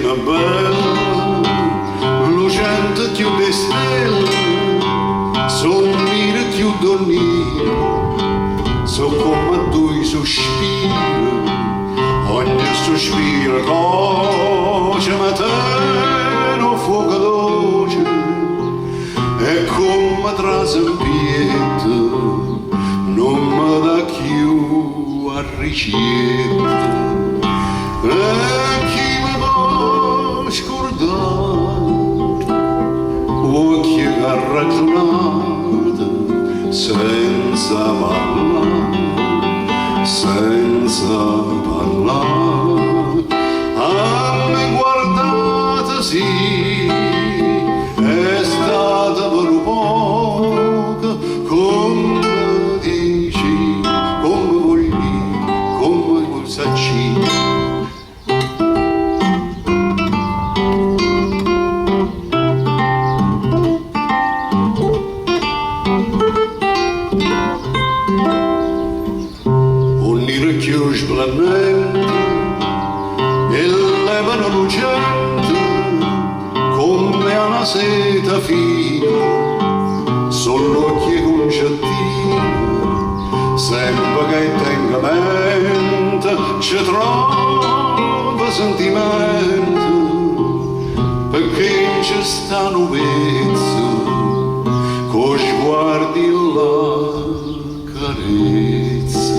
mattina bella, lucente più di stelle, sommire più dormire, so come due sospiri, ogni sospiro coce ma te non fuoco dolce, e come trasempietto non mi dà più a ricetta. E chi mi può scordare, occhi che ha ragionato senza parlare, senza parlare. A me guardate sì, è stata per un poco, come dici, come voglio, come vuol sacci. Più splendente e levano lucente come una seta fina sull'occhio concettino, sempre che tenga mente ci trova sentimento, perché ci sta un pezzo con sguardi la carezza.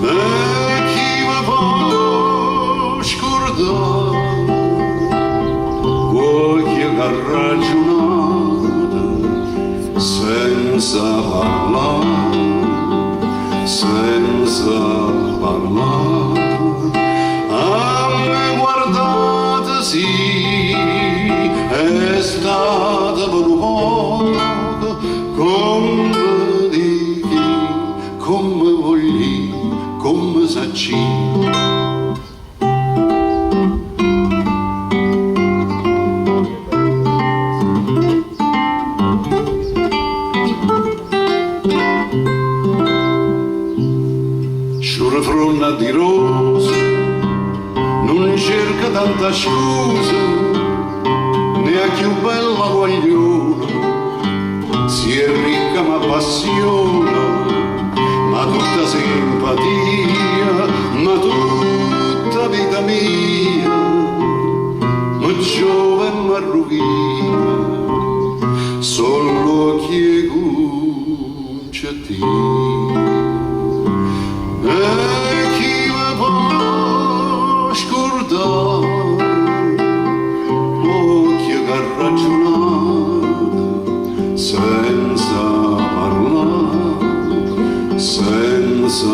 E chi mi può scordare, occhi che ha ragionato senza parlare, senza parlare. A me guardate sì, è stata per un poco, come di chi, come voglio, come sacci. Sulla fronda di rose non cerca tanta scusa, né a più bella guagliona, si è ricca ma appassiona, ma tutta simpatia, ma tutta vita mia, ma giove e marruchina, solo occhi e concettini. E chi mi può scordare, occhio che ha ragionato senza parlare, senza